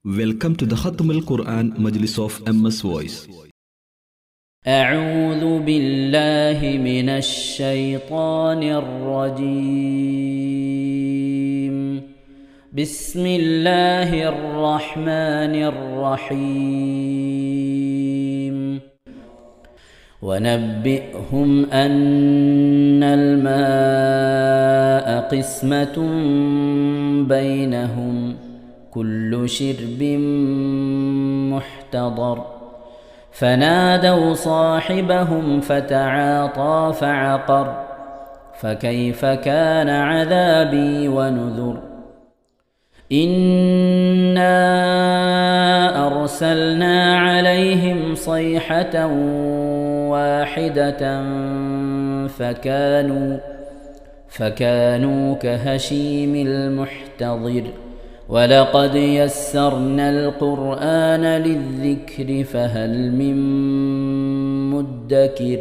Welcome to the Khatm al-Quran Majlis of MS Voice. أعوذ بالله من الشيطان الرجيم. بسم الله الرحمن الرحيم. ونبئهم أن الماء قسمة بينهم كل شرب محتضر. فنادوا صاحبهم فتعاطى فعقر. فكيف كان عذابي ونذر. إنا أرسلنا عليهم صيحة واحدة فكانوا كهشيم المحتضر. ولقد يسرنا القرآن للذكر فهل من مدكر.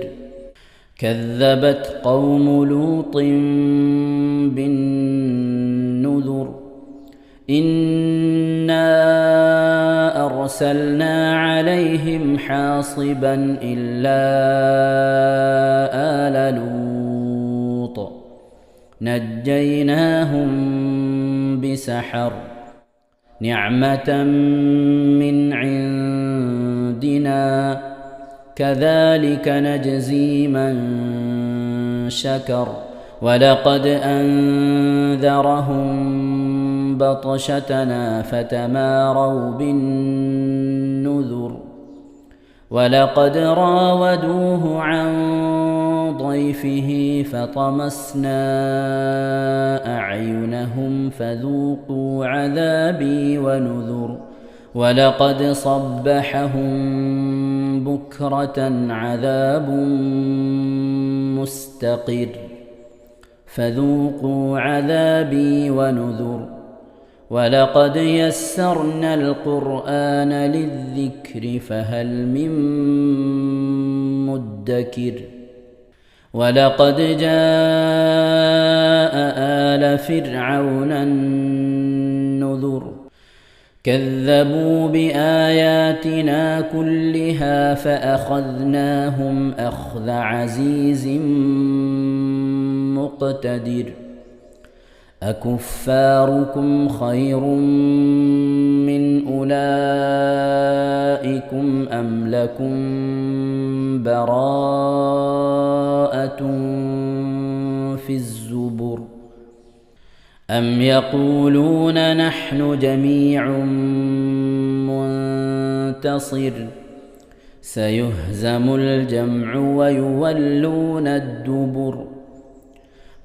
كذبت قوم لوط بالنذر. إنا أرسلنا عليهم حاصبا إلا آل لوط نجيناهم بسحر. نعمة من عندنا كذلك نجزي من شكر. ولقد أنذرهم بطشتنا فتماروا بالنذر. ولقد راودوه عن ضيفه فطمسنا أعينهم فذوقوا عذابي ونذر. ولقد صبحهم بكرة عذاب مستقر. فذوقوا عذابي ونذر. ولقد يسرنا القرآن للذكر فهل من مدكر. ولقد جاء آل فرعون النذر. كذبوا بآياتنا كلها فأخذناهم أخذ عزيز مقتدر. أكفاركم خير من أولئكم أم لكم براءة في الزبر. أم يقولون نحن جميع منتصر. سيهزم الجمع ويولون الدبر.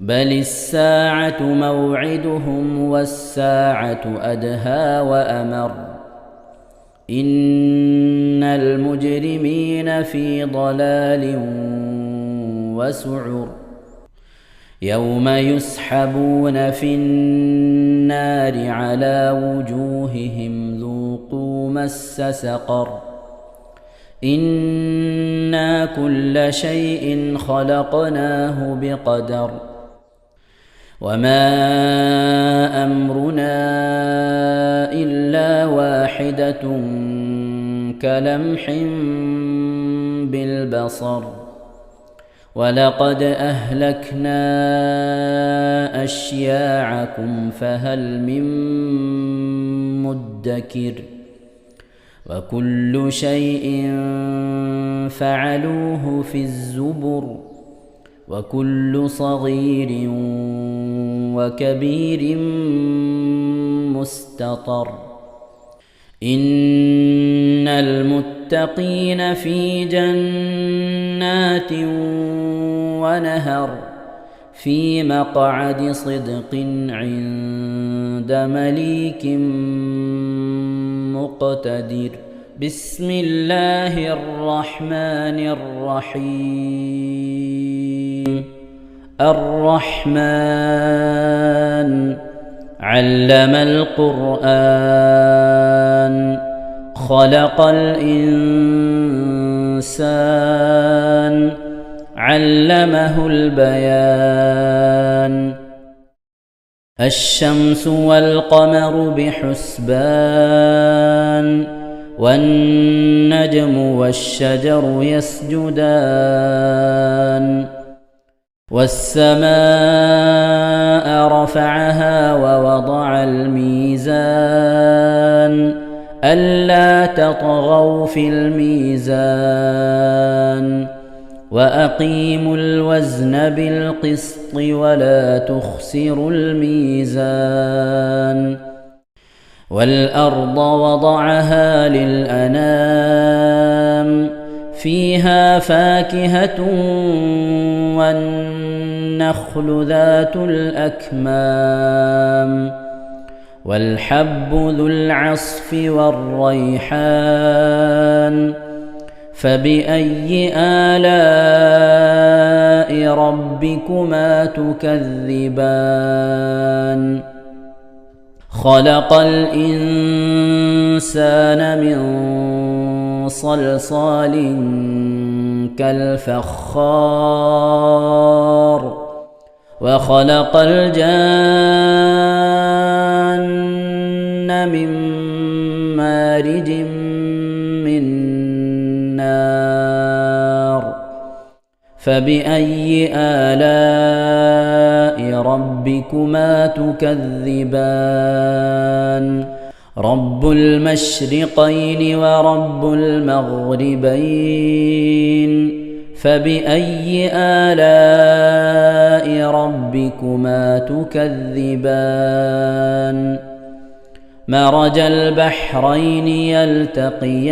بل الساعة موعدهم والساعة أدهى وأمر. إن المجرمين في ضلال وسعر. يوم يسحبون في النار على وجوههم ذوقوا مس سقر. إنا كل شيء خلقناه بقدر. وما أمرنا إلا واحدة كلمح بالبصر. ولقد أهلكنا أشياعكم فهل من مدكر. وكل شيء فعلوه في الزبر. وكل صغير وكبير مستطر. إن المتقين في جنات ونهر. في مقعد صدق عند مليك مقتدر. بسم الله الرحمن الرحيم. الرحمن علم القرآن. خلق الإنسان. علمه البيان. الشمس والقمر بحسبان والنجم والشجر يسجدان والسماء رفعها ووضع الميزان ألا تطغوا في الميزان وأقيموا الوزن بالقسط ولا تخسروا الميزان والأرض وضعها للأنام فيها فاكهة والنخل ذات الأكمام والحب ذو العصف والريحان فبأي آلاء ربكما تكذبان خلق الإنسان من صلصال كالفخار وخلق الجان من مارج من نار فبأي آلاء ربكما تكذبان رب المشرقين ورب المغربين فبأي آلاء ربكما تكذبان مرج البحرين يلتقيان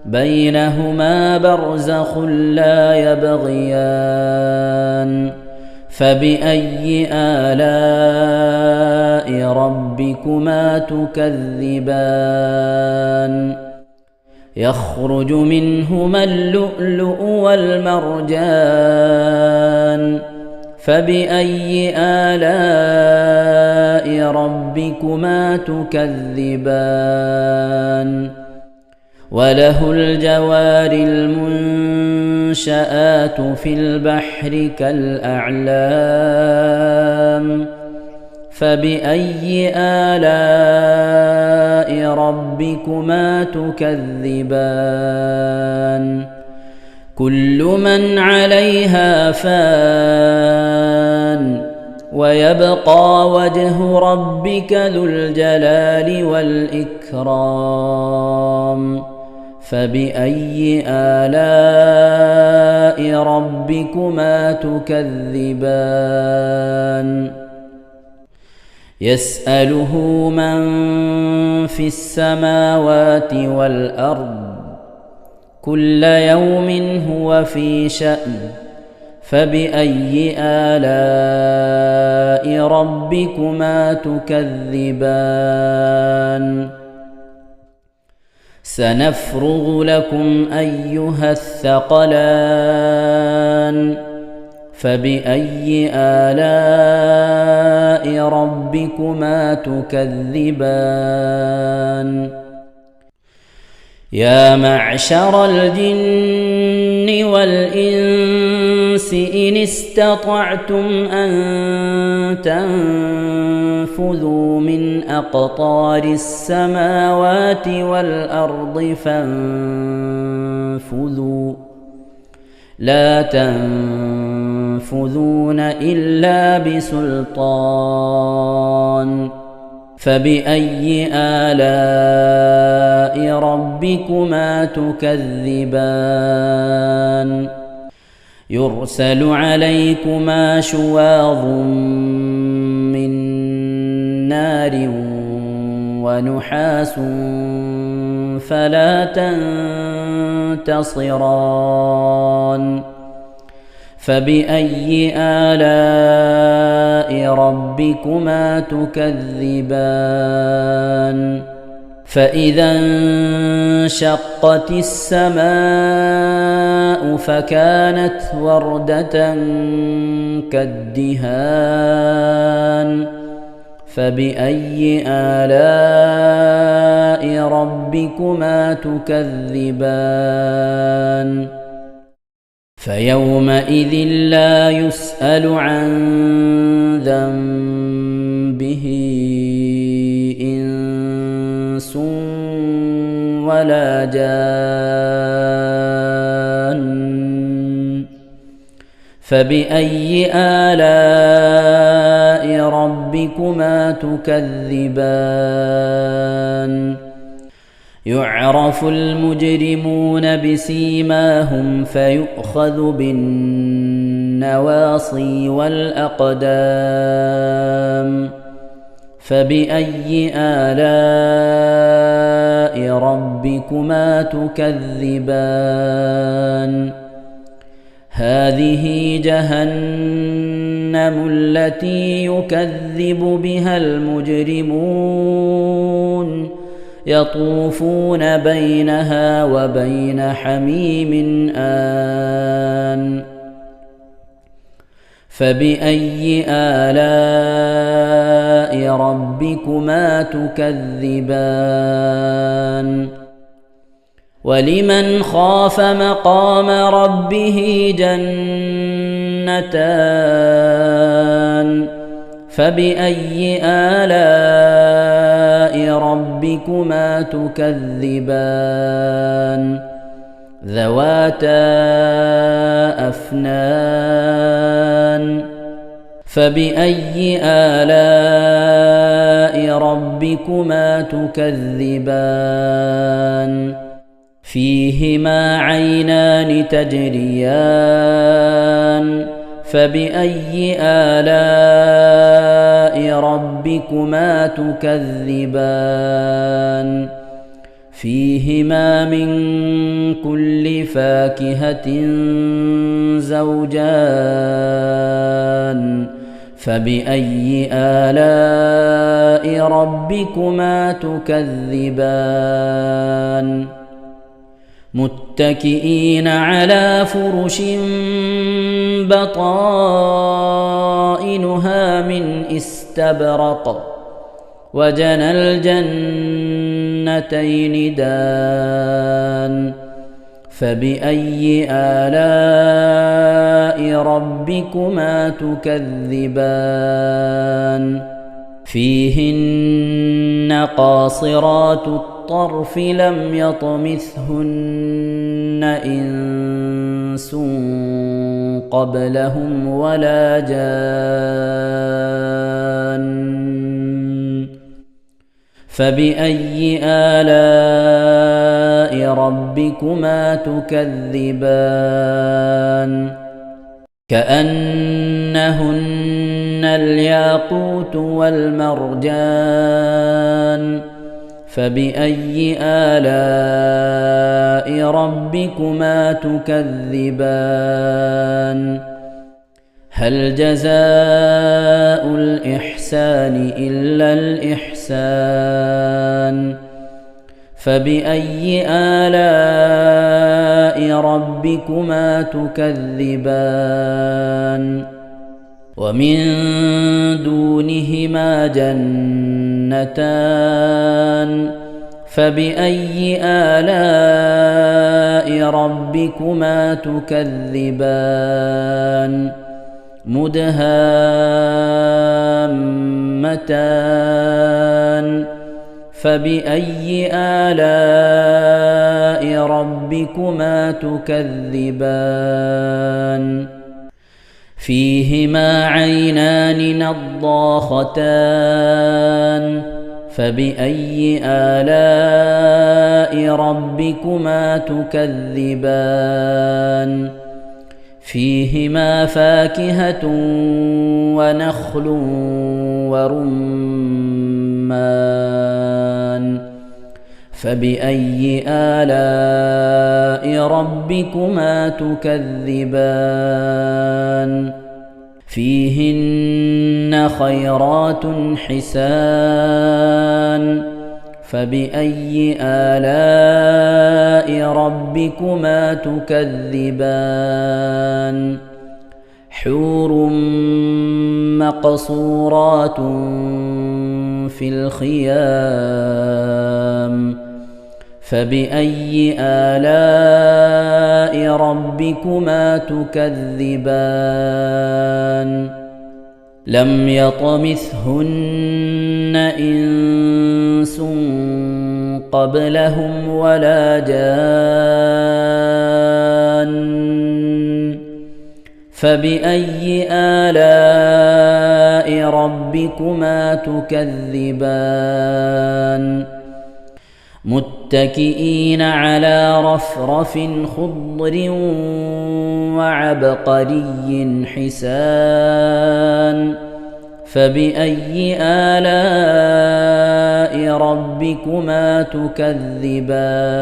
بينهما برزخ لا يبغيان فبأي آلاء ربكما تكذبان يخرج منهما اللؤلؤ والمرجان فبأي آلاء ربكما تكذبان وله الجوار المنشآت في البحر كالأعلام فبأي آلاء ربكما تكذبان كل من عليها فان ويبقى وجه ربك ذو الجلال والإكرام فبأي آلاء ربكما تكذبان يسأله من في السماوات والأرض كل يوم هو في شأن فبأي آلاء ربكما تكذبان سنفرغ لكم أيها الثقلان فبأي آلاء ربكما تكذبان يا معشر الجن والإنس إن استطعتم أن تنفذوا من أقطار السماوات والأرض فانفذوا لا تنفذون إلا بسلطان فبأي آلاء ربكما تكذبان يرسل عليكما شواظ من نار ونحاس فلا تنتصران فبأي آلاء ربكما تكذبان فإذا انشقت السماء فكانت وردة كالدهان فبأي آلاء ربكما تكذبان فيومئذ لا يسأل عن ذنبه إنس ولا جان فبأي آلاء ربكما تكذبان يعرف المجرمون بسيماهم فيؤخذ بالنواصي والأقدام فبأي آلاء ربكما تكذبان هذه جهنم التي يكذب بها المجرمون يطوفون بينها وبين حميم آن فبأي آلاء ربكما تكذبان ولمن خاف مقام ربه جنتان فبأي آلاء ربكما تكذبان ذواتا أفنان فبأي آلاء ربكما تكذبان فيهما عينان تجريان فبأي آلاء ربكما تكذبان فيهما من كل فاكهة زوجان فبأي آلاء ربكما تكذبان متكئين على فرش بطائنها من استبرق وجنى الجنتين دان فبأي آلاء ربكما تكذبان فيهن قاصرات الطرف لم يطمثهن إنس قبلهم ولا جان فبأي آلاء ربكما تكذبان كأنهن الياقوت والمرجان فبأي آلاء ربكما تكذبان هل جزاء الإحسان إلا الإحسان فبأي آلاء ربكما تكذبان ومن دونهما جنتان فبأي آلاء ربكما تكذبان مدهامتان فبأي آلاء ربكما تكذبان فيهما عينان نضاختان فبأي آلاء ربكما تكذبان فيهما فاكهة ونخل ورمان فبأي آلاء ربكما تكذبان فيهن خيرات حسان فبأي آلاء ربكما تكذبان حور مقصورات في الخيام فبأي آلاء ربكما تكذبان لم يطمثهن إنس قبلهم ولا جان فبأي آلاء ربكما تكذبان متكئين على رفرف خضر وعبقري حسان فبأي آلاء ربكما تكذبان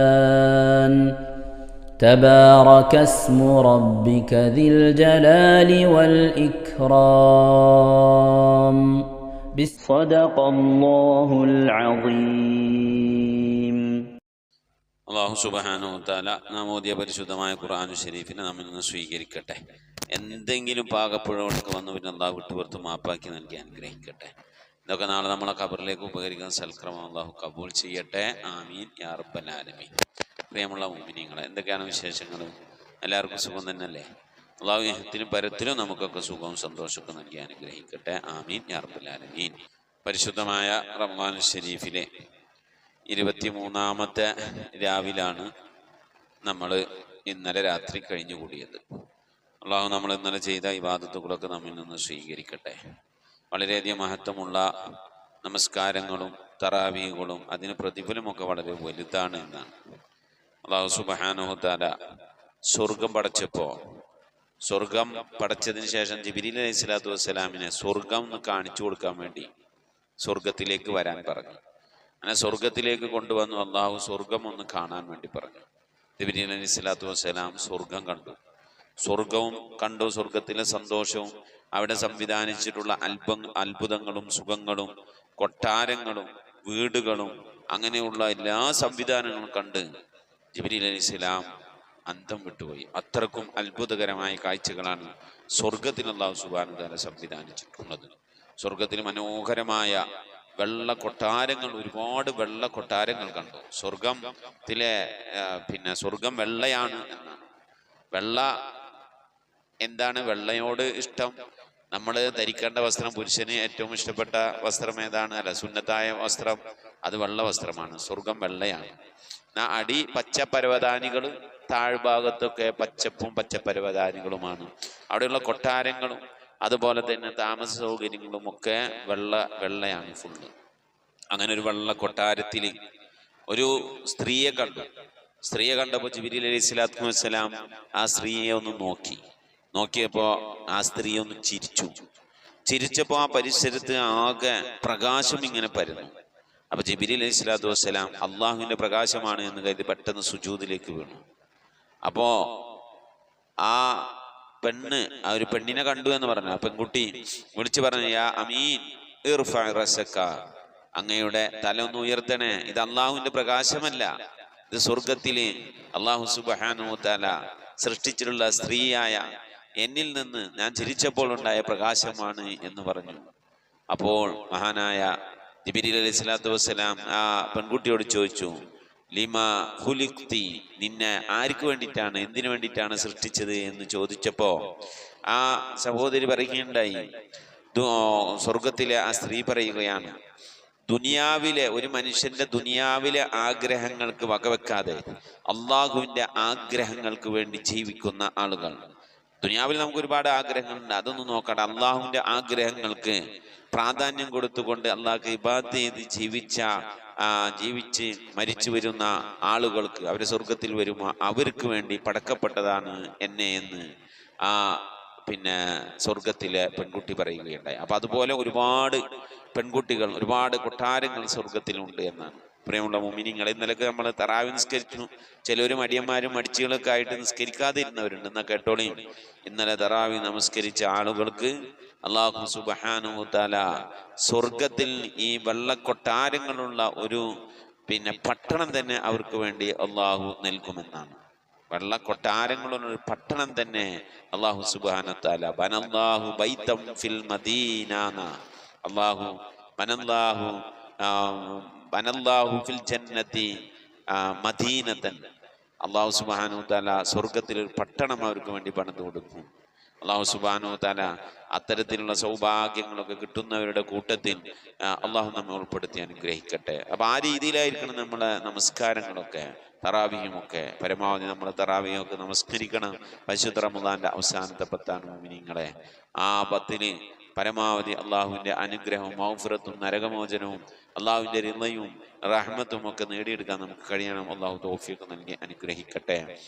تبارك اسم ربك ذي الجلال والإكرام صدق الله العظيم. അള്ളാഹു സുബ്ഹാനഹു വ തആല നാം ഓതിയ പരിശുദ്ധമായ ഖുർആൻ ശരീഫിനെ നമ്മിൽ നിന്ന് സ്വീകരിക്കട്ടെ. എന്തെങ്കിലും പാകപ്പിഴകൾക്ക് വന്നു പിന്നെ അള്ളാഹു വിട്ടുപുറത്ത് മാപ്പാക്കി നൽകി അനുഗ്രഹിക്കട്ടെ. ഇതൊക്കെ നാളെ നമ്മളെ ഖബറിലേക്ക് ഉപകരിക്കുന്ന സൽക്രമം അള്ളാഹു കബൂൽ ചെയ്യട്ടെ. ആമീൻ യാ റബ്ബൽ ആലമീൻ. പ്രിയമുള്ള മുഅ്മിനീങ്ങളെ, എന്തൊക്കെയാണ് വിശേഷങ്ങൾ? എല്ലാവർക്കും സുഖം തന്നെയല്ലേ? അള്ളാഹു ഇഹത്തിലും പരത്തിലും നമുക്കൊക്കെ സുഖവും സന്തോഷമൊക്കെ നൽകി അനുഗ്രഹിക്കട്ടെ. ആമീൻ യാ റബ്ബൽ ആലമീൻ. പരിശുദ്ധമായ റമളാൻ ശരീഫിലെ 23-ാമത്തെ രാവിലാണ് നമ്മൾ ഇന്നലെ രാത്രി കഴിഞ്ഞുകൂടിയത്. അള്ളാഹു നമ്മൾ ഇന്നലെ ചെയ്ത ഇബാദത്തുകളൊക്കെ നമ്മിൽ നിന്ന് സ്വീകരിക്കട്ടെ. വളരെയധികം മഹത്വമുള്ള നമസ്കാരങ്ങളും തറാവീഹുകളും അതിന് പ്രതിഫലമൊക്കെ വളരെ വലുതാണ് എന്നാണ്. അള്ളാഹു സുബ്ഹാനഹു വ തആല സ്വർഗം പടച്ചപ്പോൾ, സ്വർഗം പടച്ചതിന് ശേഷം ജിബ്രീൽ അലൈഹിസ്സലാത്തു വസ്സലാമിനെ സ്വർഗം ഒന്ന് കാണിച്ചു കൊടുക്കാൻ വേണ്ടി സ്വർഗത്തിലേക്ക് വരാൻ പറഞ്ഞു. അങ്ങനെ സ്വർഗത്തിലേക്ക് കൊണ്ടുവന്നു. അള്ളാഹു സ്വർഗം ഒന്ന് കാണാൻ വേണ്ടി പറഞ്ഞു. ജിബ്രീൽ അലൈഹിസ്സലാത്തു വസ്സലാം സ്വർഗം കണ്ടു. സ്വർഗവും കണ്ടു, സ്വർഗത്തിലെ സന്തോഷവും അവിടെ സംവിധാനിച്ചിട്ടുള്ള അത്ഭുതങ്ങളും സുഖങ്ങളും കൊട്ടാരങ്ങളും വീടുകളും അങ്ങനെയുള്ള എല്ലാ സംവിധാനങ്ങളും കണ്ട് ജിബ്രീൽ അലൈഹിസ്സലാം അന്തം വിട്ടുപോയി. അത്രക്കും അത്ഭുതകരമായ കാഴ്ചകളാണ് സ്വർഗത്തിൽ അല്ലാഹു സുബ്ഹാനഹു വ തആല സംവിധാനിച്ചിട്ടുള്ളത്. സ്വർഗത്തിൽ മനോഹരമായ വെള്ള കൊട്ടാരങ്ങൾ, ഒരുപാട് വെള്ള കൊട്ടാരങ്ങൾ കണ്ടു. സ്വർഗത്തിലെ സ്വർഗം വെള്ളയാണ് എന്നാണ്. വെള്ള എന്താണ്? വെള്ളയോട് ഇഷ്ടം. നമ്മൾ ധരിക്കേണ്ട വസ്ത്രം, പുരുഷന് ഏറ്റവും ഇഷ്ടപ്പെട്ട വസ്ത്രം ഏതാണ്? അല്ല, സുന്നത്തായ വസ്ത്രം അത് വെള്ള വസ്ത്രമാണ്. സ്വർഗം വെള്ളയാണ്. അടി പച്ച പരവതാനികൾ, താഴ്ഭാഗത്തൊക്കെ പച്ചപ്പും പച്ചപ്പരവതാനികളുമാണ്. അവിടെയുള്ള കൊട്ടാരങ്ങളും അതുപോലെ തന്നെ താമസ സൗകര്യങ്ങളും ഒക്കെ വെള്ളയാണ് ഫുള്ള്. അങ്ങനെ ഒരു വെള്ള കൊട്ടാരത്തിൽ ഒരു സ്ത്രീയെ കണ്ടു. സ്ത്രീയെ കണ്ടപ്പോൾ ജിബ്രീൽ അലൈഹിസ്സലാത്തു വസ്സലാം ആ സ്ത്രീയെ ഒന്ന് നോക്കിയപ്പോൾ ആ സ്ത്രീ ഒന്ന് ചിരിച്ചപ്പോൾ ആ പരിസരത്ത് ആകെ പ്രകാശം ഇങ്ങനെ പരന്നു. അപ്പൊ ജിബ്രീൽ അലൈഹിസ്സലാത്തു വസ്സലാം അള്ളാഹുവിന്റെ പ്രകാശമാണ് എന്ന് കരുതി പെട്ടെന്ന് സുജൂദിലേക്ക് വീണു. അപ്പോ ആ ഒരു പെണ്ണിനെ കണ്ടു എന്ന് പറഞ്ഞു. ആ പെൺകുട്ടി വിളിച്ചു പറഞ്ഞു, യാ അമീൻ ഇർഫഅ റസക, അങ്ങയുടെ തല ഒന്ന് ഉയർത്തണേ. ഇത് അള്ളാഹുവിന്റെ പ്രകാശമല്ല, ഇത് സ്വർഗത്തില് അള്ളാഹു സുബ്ഹാനഹു വ തആല സൃഷ്ടിച്ചിട്ടുള്ള സ്ത്രീയായ എന്നിൽ നിന്ന് ഞാൻ ചിരിച്ചപ്പോൾ ഉണ്ടായ പ്രകാശമാണ് എന്ന് പറഞ്ഞു. അപ്പോൾ മഹാനായ ജിബ്രീൽ അലൈഹിസ്സലാത്തു വസ്സലാം ആ പെൺകുട്ടിയോട് ചോദിച്ചു, ലിമ ഖുലിഖ്തി, നിന്നെ ആർക്ക് വേണ്ടിയിട്ടാണ്, എന്തിനു വേണ്ടിയിട്ടാണ് സൃഷ്ടിച്ചത് എന്ന് ചോദിച്ചപ്പോ ആ സഹോദരി പറയുകയുണ്ടായി, സ്വർഗത്തിലെ ആ സ്ത്രീ പറയുകയാണ്, ദുനിയാവിലെ ഒരു മനുഷ്യന്റെ ദുനിയാവിലെ ആഗ്രഹങ്ങൾക്ക് വകവെക്കാതെ അള്ളാഹുവിന്റെ ആഗ്രഹങ്ങൾക്ക് വേണ്ടി ജീവിക്കുന്ന ആളുകൾ. ദുനിയാവിൽ നമുക്ക് ഒരുപാട് ആഗ്രഹങ്ങളുണ്ട്, അതൊന്നും നോക്കട്ടെ. അള്ളാഹുവിന്റെ ആഗ്രഹങ്ങൾക്ക് പ്രാധാന്യം കൊടുത്തുകൊണ്ട് അള്ളാഹ്ക്ക് ഇബാദത്ത് ചെയ്ത് ജീവിച്ച് മരിച്ചു വരുന്ന ആളുകൾക്ക്, അവരെ സ്വർഗത്തിൽ വരുമ്പോൾ അവർക്ക് വേണ്ടി പടക്കപ്പെട്ടതാണ് എന്നെ എന്ന് ആ സ്വർഗത്തിലെ പെൺകുട്ടി പറയുകയുണ്ടായി. അപ്പൊ അതുപോലെ ഒരുപാട് പെൺകുട്ടികൾ, ഒരുപാട് കൊട്ടാരങ്ങൾ സ്വർഗത്തിലുണ്ട് എന്നാണ്. പ്രിയമുള്ള മുഅ്മിനീങ്ങളെ, ഇന്നലൊക്കെ നമ്മൾ തറാവി നിസ്കരിച്ചു. ചിലവരും മടിയന്മാരും മടിച്ചുകളൊക്കെ ആയിട്ട് നിസ്കരിക്കാതിരുന്നവരുണ്ട്. എന്നാ കേട്ടോളയും, ഇന്നലെ തറാവി നമസ്കരിച്ച ആളുകൾക്ക് അല്ലാഹു സുബ്ഹാനഹു വ തആല സ്വർഗത്തിൽ ഈ വെള്ളക്കൊട്ടാരങ്ങളുള്ള ഒരു പട്ടണം തന്നെ അവർക്ക് വേണ്ടി അള്ളാഹു നൽകുമെന്നാണ്. വെള്ളക്കൊട്ടാരങ്ങളുള്ള ഒരു പട്ടണം തന്നെ അല്ലാഹു സുബ്ഹാനഹു വ തആല ബനല്ലാഹു ബൈതം ഫിൽ മദീന, ബനല്ലാഹു ഫിൽ ജന്നതി മദീനതൻ, അല്ലാഹു സുബ്ഹാനഹു വ തആല സ്വർഗത്തിൽ ഒരു പട്ടണം അവർക്ക് വേണ്ടി പണിതു കൊടുക്കും. അള്ളാഹു സുബ്ഹാനഹു വ തആല അത്തരത്തിലുള്ള സൗഭാഗ്യങ്ങളൊക്കെ കിട്ടുന്നവരുടെ കൂട്ടത്തിൽ അള്ളാഹു നമ്മെ ഉൾപ്പെടുത്തി അനുഗ്രഹിക്കട്ടെ. അപ്പൊ ആ രീതിയിലായിരിക്കണം നമ്മളെ നമസ്കാരങ്ങളൊക്കെ, തറാവിയുമൊക്കെ. പരമാവധി നമ്മൾ തറാവിയൊക്കെ നമസ്കരിക്കണം. പരിശുദ്ധ റമദാന്റെ അവസാനത്തെ 10 മുഅ്മിനീങ്ങളെ, ആ 10 പരമാവധി അള്ളാഹുവിന്റെ അനുഗ്രഹവും മഗ്ഫിറത്തും നരകമോചനവും അള്ളാഹുവിന്റെ റിളയും റഹ്മത്തും ഒക്കെ നേടിയെടുക്കാൻ നമുക്ക് കഴിയണം. അള്ളാഹു തൗഫീഖ് നൽകി അനുഗ്രഹിക്കട്ടെ.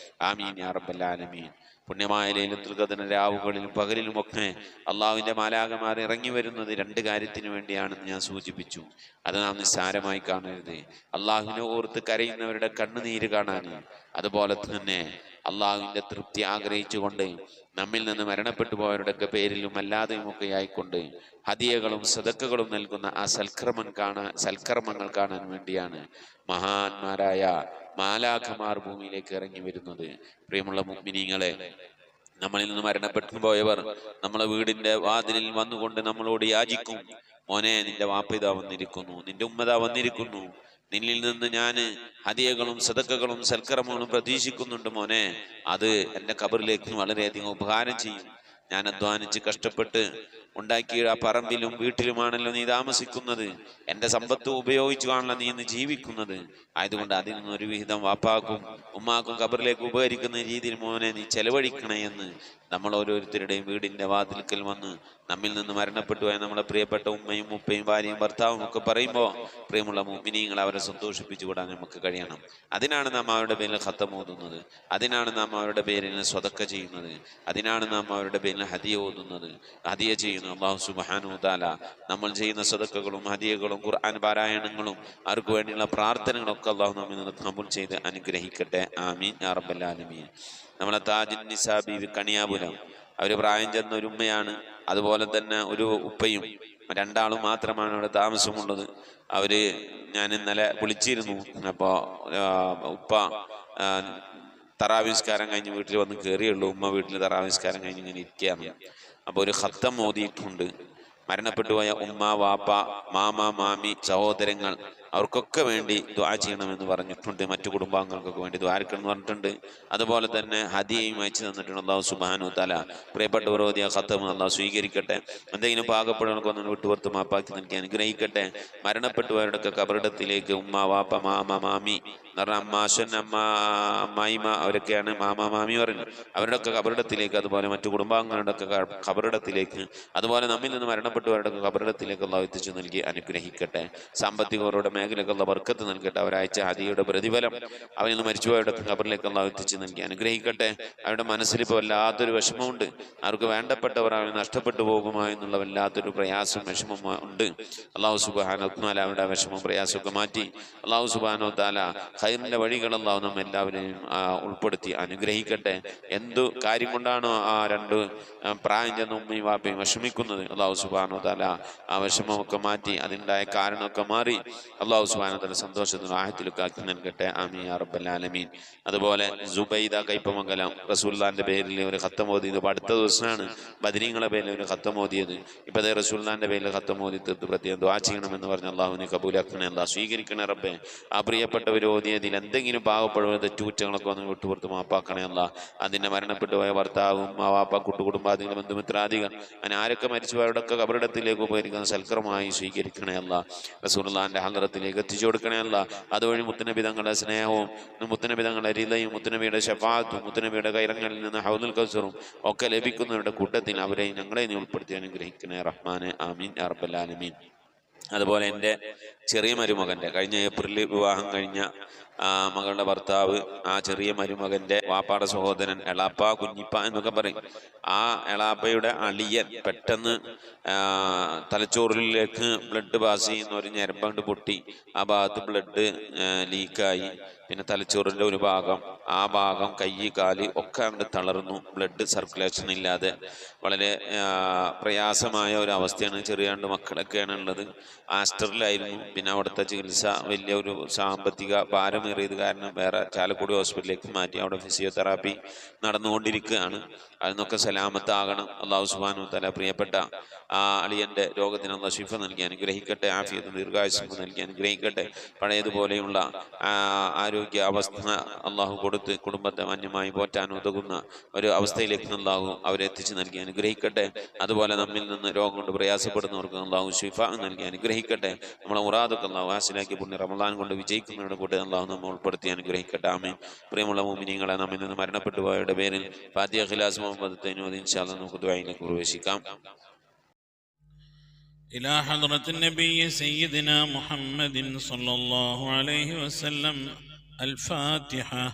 ആമീൻ യാ റബ്ബൽ ആലമീൻ. പുണ്യമായ ലൈലത്തുൽ ഖദ്ർ രാവുകളിലും പകലിലുമൊക്കെ അള്ളാഹുവിന്റെ മാലാഖമാർ ഇറങ്ങി വരുന്നത് 2 കാര്യത്തിന് വേണ്ടിയാണെന്ന് ഞാൻ സൂചിപ്പിച്ചു. അത് നാം നിസ്സാരമായി കാണരുത്. അള്ളാഹുവിനെ ഓർത്ത് കരയുന്നവരുടെ കണ്ണുനീര് കാണാൻ, അതുപോലെ തന്നെ അള്ളാഹുവിന്റെ തൃപ്തി ആഗ്രഹിച്ചുകൊണ്ട് നമ്മിൽ നിന്ന് മരണപ്പെട്ടു പോയവരുടെയൊക്കെ പേരിലും അല്ലാതെയും ഒക്കെ ആയിക്കൊണ്ട് ഹദിയകളും സദക്കകളും നൽകുന്ന ആ സൽക്കർമ്മങ്ങൾ കാണാൻ വേണ്ടിയാണ് മഹാന്മാരായ മാലാഖമാർ ഭൂമിയിലേക്ക് ഇറങ്ങി വരുന്നത്. പ്രിയമുള്ള മുഅ്മിനീങ്ങളെ, നമ്മളിൽ നിന്ന് മരണപ്പെട്ടു പോയവർ നമ്മളെ വീടിന്റെ വാതിലിൽ വന്നുകൊണ്ട് നമ്മളോട് യാചിക്കും, മോനെ നിന്റെ വാപ്പിത വന്നിരിക്കുന്നു, നിന്റെ ഉമ്മത വന്നിരിക്കുന്നു, നിന്നിൽ നിന്ന് ഞാൻ ഹദിയകളും സദക്കകളും സൽക്കർമ്മങ്ങളും പ്രതീക്ഷിക്കുന്നുണ്ട് മോനെ, അത് എൻ്റെ ഖബറിലേക്ക് വളരെയധികം ഉപകാരം ചെയ്യും. ഞാൻ അധ്വാനിച്ച് കഷ്ടപ്പെട്ട് ഉണ്ടാക്കിയ ആ പറമ്പിലും വീട്ടിലുമാണല്ലോ നീ താമസിക്കുന്നത്, എൻ്റെ സമ്പത്ത് ഉപയോഗിച്ചുകാണല്ലോ നീ ഇന്ന് ജീവിക്കുന്നത്. ആയതുകൊണ്ട് അതിൽ നിന്നൊരു വിഹിതം വാപ്പാക്കും ഉമ്മാക്കും ഖബറിലേക്ക് ഉപകരിക്കുന്ന രീതിയിൽ മോനെ നീ ചെലവഴിക്കണേ എന്ന് നമ്മൾ ഓരോരുത്തരുടെയും വീടിന്റെ വാതിൽക്കൽ വന്ന് നമ്മിൽ നിന്ന് മരണപ്പെട്ടു പോയ നമ്മളെ പ്രിയപ്പെട്ട ഉമ്മയും ഉപ്പയും ഭാര്യയും ഭർത്താവും ഒക്കെ പറയുമ്പോൾ പ്രിയമുള്ള മുഅ്മിനീങ്ങൾ അവരെ സന്തോഷിപ്പിച്ചു വിടാൻ നമുക്ക് കഴിയണം. അതിനാണ് നാം അവരുടെ പേരിൽ ഖത്തം ഓതുന്നത്, അതിനാണ് നാം അവരുടെ പേരിൽ സ്വതക്ക ചെയ്യുന്നത്, അതിനാണ് നാം അവരുടെ പേരിൽ ഹദിയ ഓതുന്നത്, ഹദിയ ചെയ്യുന്നത്. അല്ലാഹു സുബ്ഹാനഹു വ തആല നമ്മൾ ചെയ്യുന്ന സ്വതക്കകളും ഹദിയകളും ഖുർആൻ പാരായണങ്ങളും അവർക്ക് വേണ്ടിയുള്ള പ്രാർത്ഥനകളൊക്കെ അല്ലാഹു നമ്മിൽ നിന്ന് ഖബൂൽ ചെയ്ത് അനുഗ്രഹിക്കട്ടെ. ആമീൻ യാ റബ്ബൽ ആലമീൻ. നമ്മളെ താജുൻ നിസാ ബീവി കണിയാപുരം, അവര് പ്രായം ചെന്ന ഒരു ഉമ്മയാണ്, അതുപോലെ തന്നെ ഒരു ഉപ്പയും, 2 ആളും മാത്രമാണ് അവിടെ താമസമുള്ളത്. ഞാൻ ഇന്നലെ വിളിച്ചിരുന്നു. അപ്പോൾ ഉപ്പ തറാവിസ്കാരം കഴിഞ്ഞ് വീട്ടിൽ വന്ന് കയറിയുള്ളൂ, ഉമ്മ വീട്ടിൽ തറാവിസ്കാരം കഴിഞ്ഞ് ഇങ്ങനെ ഇരിക്കുകയാണ്. അപ്പോൾ ഒരു ഖത്തം ഓതിയിട്ടുണ്ട്. മരണപ്പെട്ടുപോയ ഉമ്മ, വാപ്പ, മാമ, മാമി, സഹോദരങ്ങൾ അവർക്കൊക്കെ വേണ്ടി ദുആ ചെയ്യണമെന്ന് പറഞ്ഞിട്ടുണ്ട്. മറ്റു കുടുംബാംഗങ്ങൾക്കൊക്കെ വേണ്ടി ദ്വാരക്കണം എന്ന് പറഞ്ഞിട്ടുണ്ട്. അതുപോലെ തന്നെ ഹദിയയും അയച്ചു തന്നിട്ടുണ്ട്. അല്ലാഹു സുബ്ഹാനഹു വ തആല പ്രിയപ്പെട്ടവർ ഓതിയ ഖത്തം അല്ലാഹു സ്വീകരിക്കട്ടെ. എന്തെങ്കിലും പാകപ്പെടുകൾക്കൊന്നും വിട്ടുപുറത്ത് മാപ്പാക്കി നൽകി അനുഗ്രഹിക്കട്ടെ. മരണപ്പെട്ടുപോയവരുടെയൊക്കെ കബറിടത്തിലേക്ക് ഉമ്മ, വാപ്പ, മാമ, മാമി എന്ന് പറഞ്ഞാൽ അമ്മാശൻ, അമ്മായിമ, അവരൊക്കെയാണ് മാമ, മാമി പറഞ്ഞു. അവരുടെയൊക്കെ കബറിടത്തിലേക്ക്, അതുപോലെ മറ്റു കുടുംബാംഗങ്ങളുടെയൊക്കെ കബറിടത്തിലേക്ക്, അതുപോലെ നമ്മിൽ നിന്ന് മരണപ്പെട്ടുപോയവരുടെയൊക്കെ കബറിടത്തിലേക്ക് അല്ലാഹു എത്തിച്ചു നൽകി അനുഗ്രഹിക്കട്ടെ. സാമ്പത്തികവരുടെ മേഖലയ്ക്ക് അല്ലാഹു ബർക്കത്ത് നൽകട്ടെ. അവരയച്ച ഹദിയയുടെ പ്രതിഫലം അവരിൽ നിന്ന് മരിച്ചുപോയവരുടെ ഖബറിലേക്ക് അല്ലാഹു എത്തിച്ചു നൽകി അനുഗ്രഹിക്കട്ടെ. അവരുടെ മനസ്സിൽ ഇപ്പോൾ വല്ലാത്തൊരു വിഷമമുണ്ട്. അവർക്ക് വേണ്ടപ്പെട്ടവർ അവർ നഷ്ടപ്പെട്ടു പോകുമോ എന്നുള്ള വല്ലാത്തൊരു പ്രയാസം, വിഷമം ഉണ്ട്. അല്ലാഹു സുബ്ഹാനഹു വ തആല അവരുടെ വിഷമം പ്രയാസമൊക്കെ മാറ്റി അല്ലാഹു സുബ്ഹാനഹു വ തആല ഖൈറിന്റെ വഴികൾ അല്ലാഹു നമ്മെ എല്ലാവരെയും ഉൾപ്പെടുത്തി അനുഗ്രഹിക്കട്ടെ. എന്തു കാര്യം കൊണ്ടാണോ ആ 2 പ്രായം ചെന്ന ഉമ്മയും വാപ്പയും വിഷമിക്കുന്നത്, അല്ലാഹു സുബ്ഹാനഹു വ തആല ആ വിഷമമൊക്കെ മാറ്റി അതിനുണ്ടായ കാരണമൊക്കെ മാറി അല്ലാഹു സുബ്ഹാനഹു വ തആല സന്തോഷത്തിലും ആഹത്തിലൊക്കെ ആക്കി നൽകട്ടെ. ആമീൻ യാ റബ്ബൽ ആലമീൻ. അതുപോലെ സുബൈദ കൈപ്പമംഗലം റസൂലുള്ളാഹിന്റെ പേരിൽ ഒരു ഖത്തം ഓതിയത് അടുത്ത ദിവസമാണ്. ബദരീങ്ങളെ പേരിൽ ഒരു ഖത്തം ഓതിയത്. ഇപ്പതേ റസൂലുള്ളാഹിന്റെ പേരിൽ ഖത്തം ഓതി തീർത്ത് പ്രത്യേകം ദുആ ചെയ്യണമെന്ന് പറഞ്ഞ് അല്ലാഹുവിനെ കബൂലാക്കണേ, അല്ലാഹു സ്വീകരിക്കണേ റബ്ബേ. ആ പ്രിയപ്പെട്ടവർ ഓതിയതിൽ എന്തെങ്കിലും പാകപ്പെടുന്ന തെറ്റുകുറ്റങ്ങളൊക്കെ ഒന്ന് വിട്ടുപുറത്ത് മാപ്പാക്കണേ അല്ലാ. അതിന്റെ മരണപ്പെട്ടു പോയ ഭർത്താവും വാപ്പ, കുട്ടുകുടുംബാദികൾ, ബന്ധുമിത്രാദികൾ, അങ്ങനെ ആരൊക്കെ മരിച്ചവരുടെയൊക്കെ കബറിടത്തിലേക്ക് ഉപകരിക്കുന്ന സൽക്കരമായി സ്വീകരിക്കണേ അല്ലാ. റസൂലുള്ളാഹിന്റെ ഹദ്റത്തിലേക്ക് എത്തിച്ചു കൊടുക്കണേ അല്ലാ. അതുവഴി മുത്തുനബി തങ്ങളുടെ സ്നേഹവും മുത്തുനബി തങ്ങളുടെ റിളയും മുത്തുനബിയുടെ ശഫാഅത്തും മുത്തുനബിയുടെ കൈറങ്ങളിൽ നിന്ന് ഹൗദുൽ കൗസറും ഒക്കെ ലഭിക്കുന്നവരുടെ കൂട്ടത്തിൽ അവരെയും ഞങ്ങളെ നീ ഉൾപ്പെടുത്തി അനുഗ്രഹിക്കണേ റഹ്മാനെ. ആമീൻ യാ റബ്ബൽ ആലമീൻ. അതുപോലെ എൻ്റെ ചെറിയ മരുമകൻ്റെ കഴിഞ്ഞ ഏപ്രിലിൽ വിവാഹം കഴിഞ്ഞ മകളുടെ ഭർത്താവ്, ആ ചെറിയ മരുമകൻ്റെ വാപ്പാടെ സഹോദരൻ, എളാപ്പ, കുഞ്ഞിപ്പ എന്നൊക്കെ പറയും. ആ എളാപ്പയുടെ അളിയൻ പെട്ടെന്ന് തലച്ചോറിലേക്ക് ബ്ലഡ് പാസ് ചെയ്യുന്ന ഒരു ഞരമ്പ് പൊട്ടി ആ ഭാഗത്ത് ബ്ലഡ് ലീക്കായി. പിന്നെ തലച്ചോറിൻ്റെ ഒരു ഭാഗം, ആ ഭാഗം, കൈ, കാല് ഒക്കെ അങ്ങോട്ട് തളർന്നു. ബ്ലഡ് സർക്കുലേഷൻ ഇല്ലാതെ വളരെ പ്രയാസമായ ഒരു അവസ്ഥയാണ്. ചെറിയ 2 മക്കളൊക്കെയാണ് ഉള്ളത്. ആസ്റ്ററിലായിരുന്നു. പിന്നെ അവിടുത്തെ ചികിത്സ വലിയ ഒരു സാമ്പത്തിക ഭാരം ഭാരമേറിയത് കാരണം വേറെ ചാലക്കുടി ഹോസ്പിറ്റലിലേക്ക് മാറ്റി. അവിടെ ഫിസിയോതെറാപ്പി നടന്നുകൊണ്ടിരിക്കുകയാണ്. അതിൽ നിന്നൊക്കെ സലാമത്താകണം. അള്ളാഹു സുബ്ഹാനഹു വ തആല പ്രിയപ്പെട്ട അളിയൻ്റെ രോഗത്തിന് അള്ളാഹു ശിഫ നൽകി അനുഗ്രഹിക്കട്ടെ. ആഫിയത്തും ദീർഘായുസ്സും നൽകി അനുഗ്രഹിക്കട്ടെ. പഴയതുപോലെയുള്ള ആരോഗ്യ അവസ്ഥ അള്ളാഹു കൊടുത്ത് കുടുംബത്തെ മാന്യമായി പോറ്റാൻ ഉതകുന്ന ഒരു അവസ്ഥയിലേക്ക് അള്ളാഹു അവരെ എത്തിച്ച് നൽകി അനുഗ്രഹിക്കട്ടെ. അതുപോലെ നമ്മിൽ നിന്ന് രോഗം കൊണ്ട് പ്രയാസപ്പെടുന്നവർക്ക് അള്ളാഹു ശിഫ നൽകി അനുഗ്രഹിക്കട്ടെ. നമ്മളെ മുറാദൊക്കെ അള്ളാഹു ഹാസിലാക്കി പുണ്യ റമളാൻ കൊണ്ട് വിജയിക്കുന്നവരുടെ കൂടെ അള്ളാഹു നമ്മൾ ഉൾപ്പെടുത്തി അനുഗ്രഹിക്കട്ടെ. ആമീൻ. പ്രിയമുള്ള മുഅ്മിനീങ്ങളെ, നമ്മിൽ നിന്ന് മരണപ്പെട്ടു പോയവരുടെ പേരിൽ ഫാത്തിഹ ഖിലാസ് മുഹമ്മദ് തൈനൂദ് ഇൻഷാ അല്ലാഹ് നമുക്ക് ദുആയിലേക്ക് പ്രവേശിക്കാം. إلى حضرة النبي سيدنا محمد صلى الله عليه وسلم الفاتحة.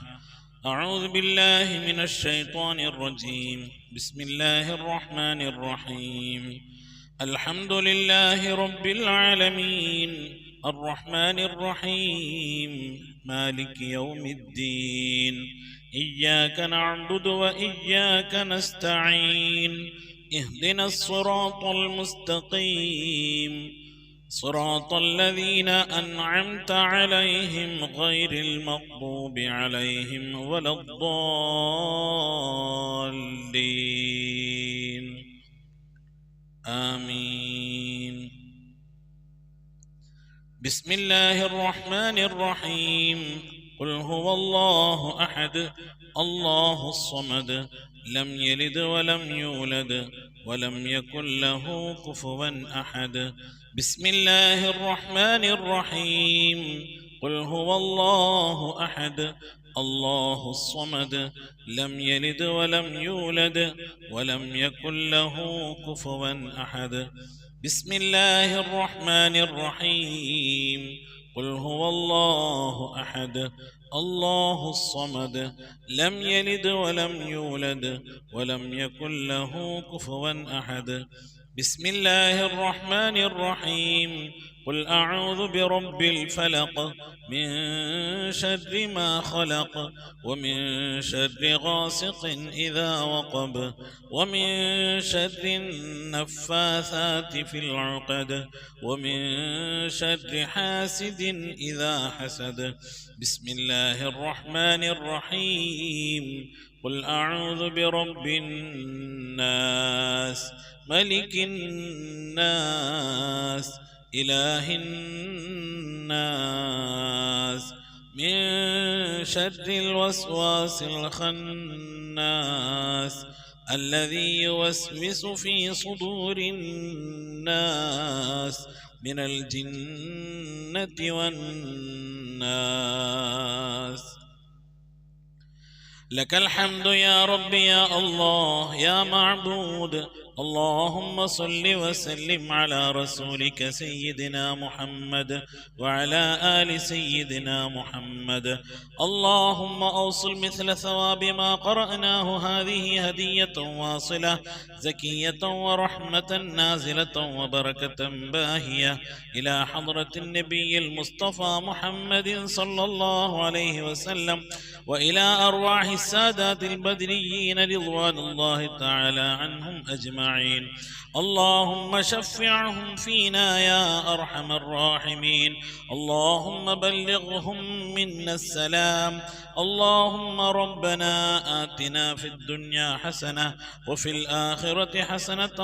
أعوذ بالله من الشيطان الرجيم. بسم الله الرحمن الرحيم. الحمد لله رب العالمين الرحمن الرحيم مالك يوم الدين. إياك نعبد وإياك نستعين. اهدنا الصراط المستقيم صراط الذين أنعمت عليهم غير المغضوب عليهم ولا الضالين. آمين. بسم الله الرحمن الرحيم. قل هو الله أحد الله الصمد لم يلد ولم يولد ولم يكن له كفوا أحد. بسم الله الرحمن الرحيم. قل هو الله أحد الله الصمد لم يلد ولم يولد ولم يكن له كفوا أحد. بسم الله الرحمن الرحيم. قل هو الله أحد الله الصمد لم يلد ولم يولد ولم يكن له كفوا أحد. بسم الله الرحمن الرحيم. قل أعوذ برب الفلق من شر ما خلق ومن شر غاسق إذا وقب ومن شر النفاثات في العقد ومن شر حاسد إذا حسد. بسم الله الرحمن الرحيم. قل أعوذ برب الناس ملك الناس إله الناس من شر الوسواس الخناس الذي يوسوس في صدور الناس من الجنة والناس. لك الحمد يا رب يا الله يا معبود. اللهم صل وسلم على رسولك سيدنا محمد وعلى آل سيدنا محمد. اللهم أوصل مثل ثواب ما قرأناه هذه هدية واصلة زكية ورحمة نازلة وبركة باهية إلى حضرة النبي المصطفى محمد صلى الله عليه وسلم وإلى أرواح السادات البدريين رضوان الله تعالى عنهم أجمعين. اللهم شفعهم فينا يا أرحم الراحمين. اللهم بلغهم منا السلام. اللهم ربنا آتنا في الدنيا حسنة وفي الآخرة حسنة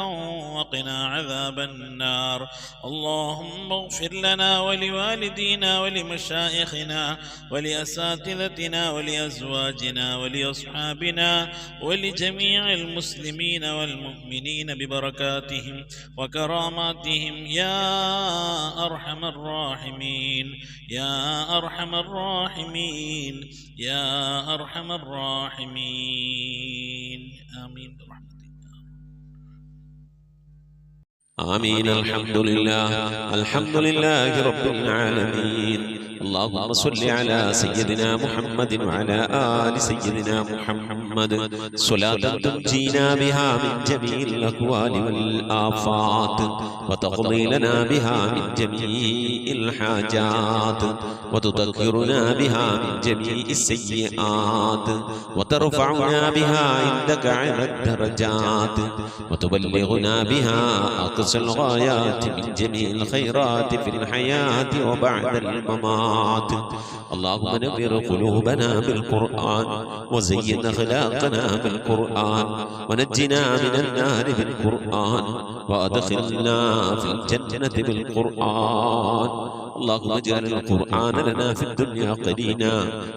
وقنا عذاب النار. اللهم اغفر لنا ولوالدينا ولمشايخنا ولأساتذتنا ولأزواجنا ولأصحابنا ولجميع المسلمين والمؤمنين ببركاتهم وكراماتهم يا أرحم الراحمين يا أرحم الراحمين يا أرحم الراحمين. آمين برحمتك. آمين. الحمد لله رب العالمين. اللهم صل على سيدنا محمد وعلى آل سيدنا محمد صلاة تنجينا بها من جميع الأكوال والآفات وتقضي لنا بها من جميع الحاجات وتذكرنا بها من جميع السيئات وترفعنا بها عندك على الدرجات وتبلغنا بها أقصى الغايات من جميع الخيرات في الحياة وبعد الممات. الظلمات اللهم نور قلوبنا بالقرآن وزين أخلاقنا بالقرآن ونجنا من النار بالقرآن وأدخلنا في الجنة بالقرآن اللهم اجعل القرآن لنا في الدنيا قرينا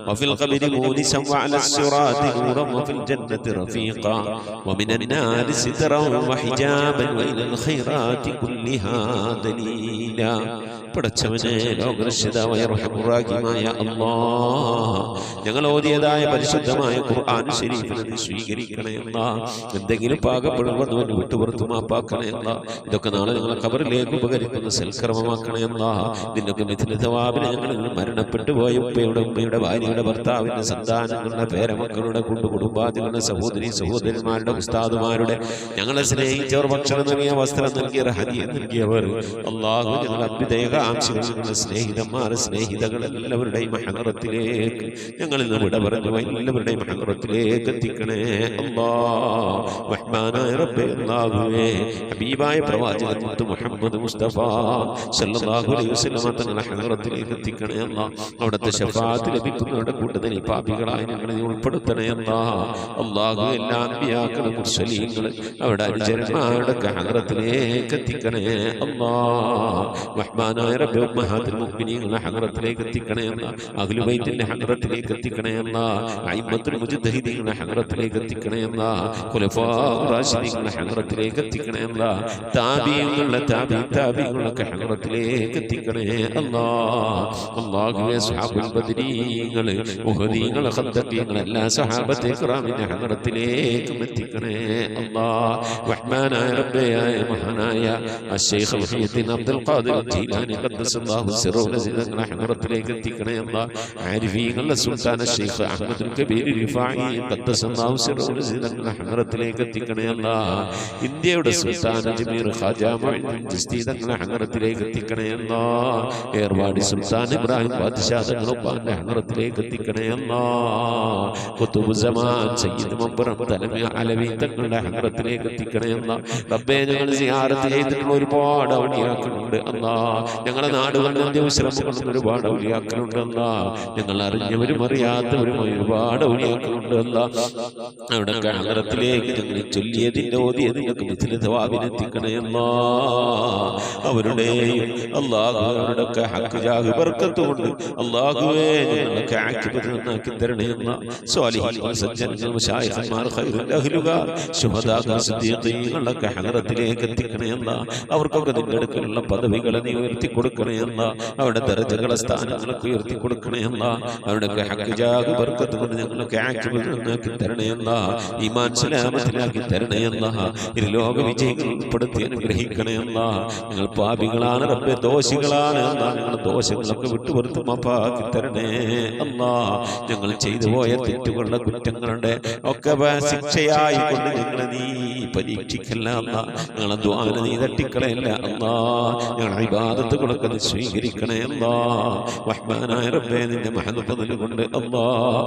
وفي القبر مونسا وعلى الصراط نورا وفي الجنة رفيقا ومن النار سترا وحجابا وإلى الخيرات كلها دليلا. പടച്ചവനെ ലോകരക്ഷിതാവായ റഹ്മാനായ അല്ലാഹ് ഞങ്ങൾ ഓതിയതായ പരിശുദ്ധമായ ഖുർആൻ ശരീഫിനെ നീ സ്വീകരിക്കണേ അല്ലാഹ്. എന്തെങ്കിലും പാകപ്പെടുവന്നവൻ വിട്ടുപുറത്തു മാപ്പാക്കണേ അല്ലാഹ്. ഇതൊക്കെ നാളെ ഞങ്ങളെ ഖബറിലേക്ക് ഉപകരിക്കുന്ന സൽക്കർമ്മമാക്കണേ അല്ലാഹ്. നിന്നൊക്കെ മിഥിലതവാബിനെ ഞങ്ങളിൽ മരണപ്പെട്ടു പോയ ഉപ്പയുടെ ഉമ്മയുടെ ഭാര്യയുടെ ഭർത്താവിന്റെ സന്താനങ്ങളുടെ പേരമക്കളുടെ കുടുംബാദികളുടെ സഹോദരി സഹോദരന്മാരുടെ ഉസ്താദുമാരുടെ ഞങ്ങളെ സ്നേഹിച്ചവർ ഭക്ഷണം നൽകിയ വസ്ത്രം നൽകിയവർ ഹദിയ നൽകിയവർ അല്ലാഹു ഞങ്ങൾ അഭ്യുദയ ആംശികളുടെ സ്നേഹിതന്മാർ സ്നേഹിതകൾ എല്ലാവരുടെയും ഹദറത്തിലേക്ക് ഞങ്ങളിൽ നിന്ന് വിട പറഞ്ഞു എല്ലാവരുടെയും ഹദറത്തിലേക്ക് എത്തിക്കണേ അല്ലാഹ്. റഹ്മാനായ റബ്ബേ അല്ലാഹുവേ ഹബീബായ പ്രവാചകൻ മുഹമ്മദ് മുസ്തഫ സല്ലല്ലാഹു അലൈഹി വസല്ലം തങ്ങളുടെ ഹദറത്തിലേക്ക് എത്തിക്കണേ അല്ലാഹ്. അവിടുത്തെ ശഫാഅത്ത് ലഭിക്കുന്നവരുടെ കൂട്ടത്തിൽ ഈ പാപികളായ ഞങ്ങളെ ഉൾപ്പെടുത്തണേ അല്ലാഹ്. അല്ലാഹു എല്ലാ അൻബിയാക്കളും മുർസലീങ്ങളും അവരുടെ അനുചരന്മാരുടെ ഹദറത്തിലേക്ക് എത്തിക്കണേ അല്ലാഹ്. റഹ്മാനായ റബ്ബേ ഉമ്മഹാത്തുൽ മുഅ്മിനീങ്ങളുടെ ഹദറത്തിലേക്ക് എത്തിക്കണേ അല്ലാഹ്. അഹ്ലു ബൈത്തിന്റെ ഹദറത്തിലേക്ക് എത്തിക്കണേ അല്ലാഹ്. അയിമ്മത്തുൽ മുജ്തഹിദീങ്ങളുടെ ഹദറത്തിലേക്ക് എത്തിക്കണേ അല്ലാഹ്. ഖുലഫാഉർ റാഷിദീങ്ങളുടെ ഹദറത്തിലേക്ക് എത്തിക്കണേ അല്ലാഹ്. താബീങ്ങളുടെ താബീങ്ങളുടെ ഹദറത്തിലേക്ക് എത്തിക്കണേ അല്ലാഹ്. അല്ലാഹുവേ സ്വഹാബുൽ ബദരീങ്ങൾ ഉഹദീങ്ങൾ ഖദ്ദഖീങ്ങൾ എല്ലാ സ്വഹാബത്തെ കിറാമിന്റെ ഹദറത്തിലേക്ക് എത്തിക്കണേ അല്ലാഹ്. റഹ്മാനായ റബ്ബേ മഹാനായ അശ്ശൈഖ് മുഹയ്യിദ്ദീൻ അബ്ദുൽ ഖാദിർ ജീലാനി ഖദ്ദസല്ലാഹു സിറഹു തങ്ങളുടെ ഹദറത്തിലേക്ക് എത്തിക്കണേ അല്ലാഹ്. ആരിഫീങ്ങളുടെ സുൽത്താൻ ശൈഖ് അഹ്മദുൽ കബീർ റിഫായി ഖദ്ദസല്ലാഹു സിറഹു തങ്ങളുടെ ഹദറത്തിലേക്ക് എത്തിക്കണേ അല്ലാഹ്. ഇന്ത്യയുടെ സുൽത്താൻ അജ്മീർ ഖാജാ മുഈനുദ്ദീൻ ചിശ്തി തങ്ങളുടെ ഹദറത്തിലേക്ക് എത്തിക്കണേ അല്ലാഹ്. ഏർവാടി സുൽത്താൻ ഇബ്രാഹിം ബാദ്ശാ തങ്ങളുടെ ഹദറത്തിലേക്ക് എത്തിക്കണേ അല്ലാഹ്. ഖുതുബുസ്സമാൻ സയ്യിദ് മബ്റം തലമി അലവി തങ്ങളുടെ ഹദറത്തിലേക്ക് എത്തിക്കണേ അല്ലാഹ്. റബ്ബേ ഞങ്ങൾ സിയാറത്ത് ചെയ്തിട്ടുള്ള ഒരുപാട് ഔലിയാക്കളുണ്ട് അല്ലാഹ്. ഞങ്ങളുടെ നാടുകളിൽ വിശ്രമം കൊള്ളുന്ന ഒരുപാട് ഔലിയാക്കളുണ്ട് അല്ലാഹ്. ഞങ്ങൾ അറിഞ്ഞവരും അറിയാത്തവരുമായി ഒരുപാട് ഔലിയാക്കളുണ്ട് അല്ലാഹ്. അവിടെ ഹദറത്തിലേക്ക് ഞങ്ങൾ ചൊല്ലിയതിന്റെ ഓതിയതിനൊക്കെ മിഥിലതവാബിനെത്തിക്കണേ അല്ലാഹ്. അവരുടെയും അല്ലാഹു അവരുടെയൊക്കെ ഹഖ് ജാഹ് ബർക്കത്ത് കൊണ്ട് അല്ലാഹുവേ ഞങ്ങളൊക്കെ ആഖിബത്ത് നന്നാക്കി തരണേ അല്ലാഹ്. സ്വാലിഹീൻ സജ്ജനങ്ങൾ മുശായിഖന്മാർ ഖൈറുൽ അഹ്ലുകാർ ശുഹദാ സിദ്ദീഖീങ്ങളൊക്കെ ഹദറത്തിലേക്ക് എത്തിക്കണേ അല്ലാഹ്. അവർക്കൊക്കെ നിന്റെ അടുക്കലുള്ള പദവികളെ നീ ഉയർത്തി കൊടുക്കണേ അല്ലാഹ്. അവരുടെ ദറജകളെ സ്ഥാനങ്ങളൊക്കെ ഉയർത്തി കൊടുക്കണേ അല്ലാഹ്. അവരുടെയൊക്കെ ഹഖ് ജാഹ് ബർക്കത്ത് കൊണ്ട് ഞങ്ങളൊക്കെ ആഖിബത്ത് നന്നാക്കി തരണേ അല്ലാഹ്. ഈമാൻ സലാമത്തിലാക്കി തരണേ അല്ലാഹ്. ഇരുലോക വിജയികൾ ഉൾപ്പെടുത്തി അനുഗ്രഹിക്കണേ അല്ലാഹ്. ഞങ്ങൾ പാപികളാണ് റബ്ബേ, ദോഷികളാണ് അല്ലാഹ്. ഞങ്ങളുടെ ദോഷങ്ങളൊക്കെ വിട്ടുപുറത്ത് മാപ്പാക്കി തരണേ അല്ലാഹ്. ഞങ്ങൾ ചെയ്തു പോയ തെറ്റുകളുടെ കുറ്റങ്ങളുടെ ഒക്കെ ശിക്ഷയായി കൊണ്ട് ഞങ്ങളെ നീ പരീക്ഷിക്കല്ല അല്ലാഹ്. ഞങ്ങളെ ദുആന നീ തട്ടിക്കളയല്ല അല്ലാഹ്. ഞങ്ങളുടെ ഇബാദത്തുകളൊക്കെ നീ സ്വീകരിക്കണേ അല്ലാഹ്. റഹ്മാനായ റബ്ബേ നിന്റെ മഹദ് കൊണ്ട് അല്ലാഹ്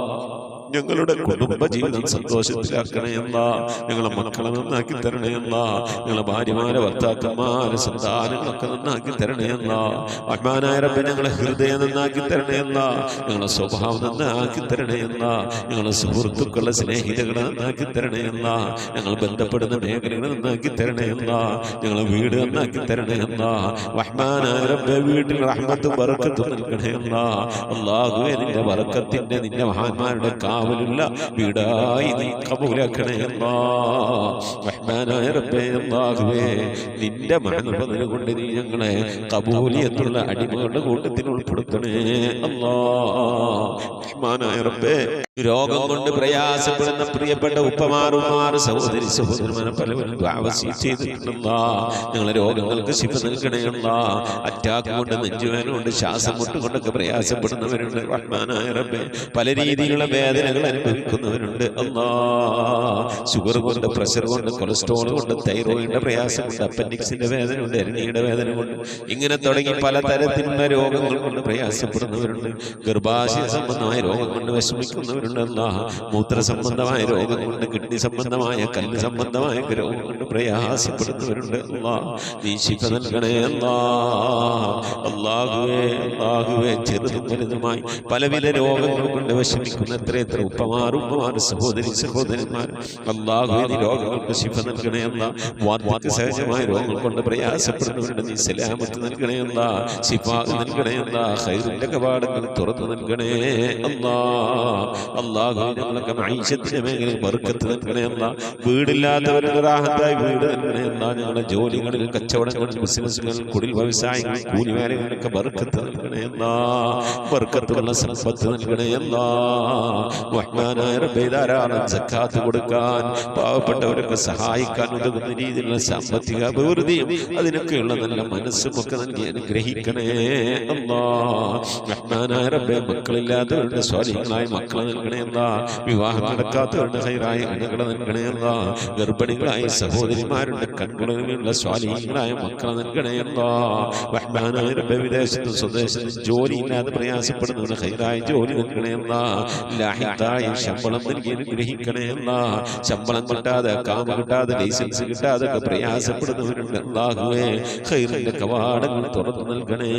ഞങ്ങളുടെ കുടുംബ ജീവിതം സന്തോഷത്തിലാക്കണേ അല്ലാഹ്. ഞങ്ങളെ മക്കളെ നന്നാക്കി തരണേ അല്ലാഹ്. ഞങ്ങളെ ഭാര്യമാരെ ഭർത്താക്കന്മാരെ സന്താനങ്ങളൊക്കെ നന്നാക്കി തരണേ അല്ലാഹ്. റഹ്മാനായ റബ്ബേ ഞങ്ങളെ ഹൃദയം നന്നാക്കി തരണേ അല്ലാഹ്. ഞങ്ങളെ സ്വഭാവം നന്നാക്കി തരണേ അല്ലാഹ്. ഞങ്ങളെ സുഹൃത്തുക്കളെ സ്നേഹിതകളെ നന്നാക്കി തരണേ അല്ലാഹ്. ഞങ്ങൾ ബന്ധപ്പെടുന്ന മേഖലകളെ നന്നാക്കി തരണേ അല്ലാഹ്. ഞങ്ങളെ വീട് നന്നാക്കി തരണേ അല്ലാഹ്. റഹ്മാനായ റബ്ബേ വീട്ടിൽ റഹ്മത്തും ബറക്കത്തും നൽകണേ അല്ലാഹ്. അല്ലാഹുവേ നിന്റെ ബറക്കത്തിന്റെ നിന്റെ മഹാന്മാരുടെ കാവലുള്ള വീടായി നീ കബൂലാക്കണേ അല്ലാഹ്. റഹ്മാനായ റബ്ബേ അല്ലാഹുവേ നിന്റെ മഹദ് കൊണ്ട് നീ ഞങ്ങളെ കബൂലിയത്തുള്ള അടിമകളുടെ കൂട്ടത്തിൽ ഉൾപ്പെടുത്തണേ അല്ലാഹ്. റഹ്മാനായ റബ്ബേ രോഗം കൊണ്ട് പ്രയാസപ്പെടുന്ന പ്രിയപ്പെട്ട ഉപ്പമാറുമാർ സഹോദരി സഹോദരന്മാരെ പലവരും ചെയ്തിട്ടുണ്ടല്ലാ. ഞങ്ങളെ രോഗങ്ങൾക്ക് ശിഫ നൽകണേ അല്ലാഹ്. അറ്റാക്ക് കൊണ്ട് നെഞ്ചുവേദന കൊണ്ട് ശ്വാസം മുട്ടുകൊണ്ടൊക്കെ പ്രയാസപ്പെടുന്നവരുണ്ട്. റഹ്മാനായ റബ്ബേ പല രീതിയിലുള്ള വേദനകൾ അനുഭവിക്കുന്നവരുണ്ട് അല്ലാഹ്. ഷുഗർ കൊണ്ട് പ്രഷർ കൊണ്ട് കൊളസ്ട്രോൾ കൊണ്ട് തൈറോയിഡിന്റെ പ്രയാസം കൊണ്ട് അപ്പൻഡിക്സിന്റെ വേദന കൊണ്ട് എരണിയുടെ വേദന കൊണ്ട് ഇങ്ങനെ തുടങ്ങി പലതരത്തിലുള്ള രോഗങ്ങൾ കൊണ്ട് പ്രയാസപ്പെടുന്നവരുണ്ട്. ഗർഭാശയ സംബന്ധമായ രോഗം കൊണ്ട് വിഷമിക്കുന്നവരുണ്ട് പ്രയാസപ്പെടുന്നവരുണ്ട് അല്ലാഹ്. മൂത്ര സംബന്ധമായ രോഗം കൊണ്ട്, കിഡ്നി സംബന്ധമായ, കല്ല് സംബന്ധമായ രോഗം കൊണ്ട് പ്രയാസപ്പെടുന്നവരുണ്ട് അല്ലാഹ്. നീ ശിഫ നൽകണേ അല്ലാഹ്. അല്ലാഹുവേ ചെറുതും വലുതുമായി പലവിധ രോഗങ്ങൾ കൊണ്ട് വിഷമിക്കുന്ന എത്ര ഉപ്പമാർ സഹോദരന്മാർ അല്ലാഹുവേ നീ രോഗങ്ങൾക്ക് ശിഫ നൽകണേ അല്ലാഹ്. വാർദ്ധക്യ സഹജമായ രോഗങ്ങൾ കൊണ്ട് പ്രയാസപ്പെടുന്നവരുണ്ട്. നീ സലാമത്ത് നൽകണേ അല്ലാഹ്. ശിഫാ നൽകണേ അല്ലാഹ്. ഖൈറിന്റെ കവാടങ്ങൾ തുറന്നു നൽകണേ അല്ലാഹ്. അല്ലാഹുവേ ഞങ്ങൾക്ക് മഈശത്തിന്റെ മേഖലയിൽ ബർക്കത്ത് നൽകണേ അല്ലാഹ്. വീടില്ലാത്തവരുടെ റാഹത്തായി വീട് നൽകണേ അല്ലാഹ്. ഞങ്ങളുടെ ജോലികളിൽ, കച്ചവടങ്ങളിൽ, ബിസിനസ്സുകളിൽ, കുടിൽ വ്യവസായങ്ങളിൽ, കൂലിവേലകളിലൊക്കെ ബർക്കത്ത് നൽകണേ അല്ലാഹ്. ബർക്കത്തുള്ള സമ്പത്ത് നൽകണേ അല്ലാഹ്. റഹ്മാനായ റബ്ബേ ധാരാളം സക്കാത്ത് കൊടുക്കാൻ, പാവപ്പെട്ടവരൊക്കെ സഹായിക്കാൻ ഉതകുന്ന രീതിയിലുള്ള സാമ്പത്തിക അഭിവൃദ്ധിയും അതിനൊക്കെയുള്ള നല്ല മനസ്സും ഒക്കെ നൽകി അനുഗ്രഹിക്കണേ അല്ലാഹ്. റഹ്മാനായ റബ്ബേ മക്കളില്ലാത്തവരുടെ സ്വാലിഹീങ്ങളായ മക്കളെ നൽകണേ അല്ലാഹ്. വിവാഹം നടക്കാത്തവരുടെ ഖൈറായ അണകളെ നൽകണേ അല്ലാഹ്. ഗർഭിണികളായ സഹോദരിമാരുടെ കൺകുളവിലുള്ള സ്വാലിഹീങ്ങളായ മക്കളെ നൽകണേ അല്ലാഹ്. റഹ്മാനായ റബ്ബേ വിദേശത്തും സ്വദേശത്തും ജോലിയില്ലാതെ പ്രയാസപ്പെടുന്നവരുടെ ഖൈറായ ജോലി നൽകണേ അല്ലാഹ്. ലാഹിത്തായ ശമ്പളം നൽകി അനുഗ്രഹിക്കണേ അല്ലാഹ്. ശമ്പളം കിട്ടാതെ, കാമ കിട്ടാതെ, ലൈസൻസ് കിട്ടാതെ ഒക്കെ പ്രയാസപ്പെടുന്നവരുണ്ട് അല്ലാഹുവേ. ഖൈറിന്റെ കവാടങ്ങൾ തുറന്നു നൽകണേ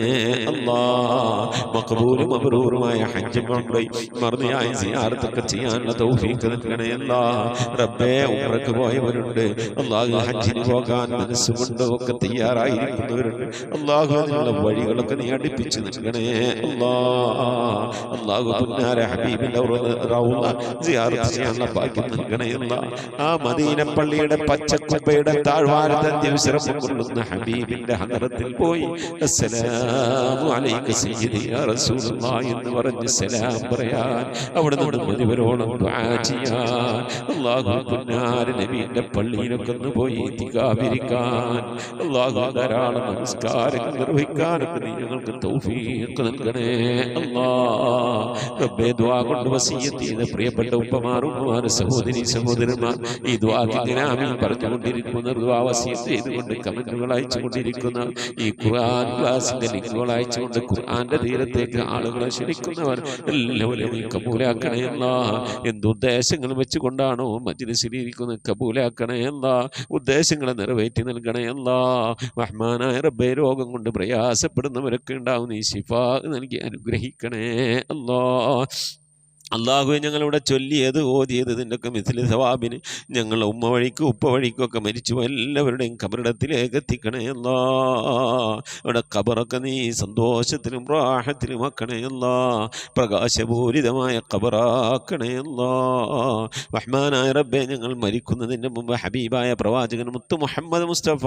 അല്ലാഹ്. മഖബൂലും മബ്റൂറുമായ ഹജ്ജും ഉംറയും മർദിയായ സിയാറത്തൊക്കെ ചെയ്യാനുള്ള തൗഫീഖ് നൽകണേ അല്ലാഹ്. റബ്ബേ ഉംറക്ക് പോയവരുണ്ട് അല്ലാഹു, ഹജ്ജിന് പോകാൻ മനസ്സുകൊണ്ട് ഒക്കെ തയ്യാറായിരിക്കുന്നവരുണ്ട് അല്ലാഹു. അതിനുള്ള വഴികളൊക്കെ നീ അടുപ്പിച്ച് നൽകണേ അല്ലാഹ്. അല്ലാഹു പുന്നാര ഹബീബിന്റെ റൗള സിയാറത്ത് ചെയ്യാനുള്ള ഭാഗ്യം നൽകണേ അല്ലാഹ്. ആ മദീന പള്ളിയുടെ പച്ചക്കുബയുടെ താഴ്വാരത്തെ ദിവസം കൊള്ളുന്ന ഹബീബിന്റെ ഹദറത്തിൽ പോയി അസ്സലാമു അലൈക സയ്യിദി യാ റസൂലുള്ളാഹി എന്ന് പറഞ്ഞ് സലാം പറയാൻ, അവിടെ നിന്ന് മുഴുവനോളം ദുആ ചെയ്യാൻ, അല്ലാഹു പുന്നാര നബിയുടെ പള്ളിയിലൊക്കെ ഒന്ന് പോയി ഇത്തികാഫിരിക്കാൻ, അല്ലാഹു ധാരാളം നമസ്കാരങ്ങൾ നിർവഹിക്കാനൊക്കെ നീ ഞങ്ങൾക്ക് തൗഫീഖ് നൽകണേ അല്ലാഹ്. റബ്ബേ ദുആ കൊണ്ട് വസിയ്യത്ത് ചെയ്ത പ്രിയപ്പെട്ട ഉപ്പമാർ, സഹോദരന്മാർ ഈ ദുആക്ക് ഇങ്ങനെ ആമീൻ പറഞ്ഞുകൊണ്ടിരിക്കുന്ന, ദുആ വസിയ്യത്ത് ചെയ്തുകൊണ്ട് കമന്റുകൾ അയച്ചുകൊണ്ടിരിക്കുന്ന, ഈ ഖുർആൻ ക്ലാസിന്റെ ലിങ്കുകൾ അയച്ചുകൊണ്ട് ഖുർആന്റെ തീരത്തേക്ക് ആളുകളെ ക്ഷണിക്കുന്നവർ എല്ലാവരും നീ കബൂലാക്കണേ അല്ലാഹ്. എന്തുദ്ദേശങ്ങൾ വെച്ചുകൊണ്ടാണോ മജ്‌ലിസിലിരിക്കുന്നത് കബൂലാക്കണേ അല്ലാഹ്. ഉദ്ദേശങ്ങളെ നിറവേറ്റി നൽകണേ അല്ലാഹ്. റഹ്മാനായ റബ്ബേ രോഗം കൊണ്ട് പ്രയാസപ്പെടുന്നവരൊക്കെ ഉണ്ടാവും, നീ ശിഫാ നൽകി അനുഗ്രഹിക്കണേ അല്ലാഹ്. അള്ളാഹുവെ ഞങ്ങളിവിടെ ചൊല്ലിയത്, ഓതിയത് ഇതിൻ്റെയൊക്കെ മിഥിലി സവാബിന് ഞങ്ങളുടെ ഉമ്മ വഴിക്കും ഉപ്പ വഴിക്കും ഒക്കെ മരിച്ചു എല്ലാവരുടെയും കബറിടത്തിലേക്ക് എത്തിക്കണേ അല്ലാഹ്. അവിടെ കബറൊക്കെ നീ സന്തോഷത്തിലും റാഹത്തിലും ആക്കണേ അല്ലാഹ്. പ്രകാശപൂരിതമായ കബറാക്കണേ അല്ലാഹ്. റഹ്മാനായ റബ്ബേ ഞങ്ങൾ മരിക്കുന്നതിൻ്റെ മുമ്പ് ഹബീബായ പ്രവാചകൻ മുത്ത് മുഹമ്മദ് മുസ്തഫ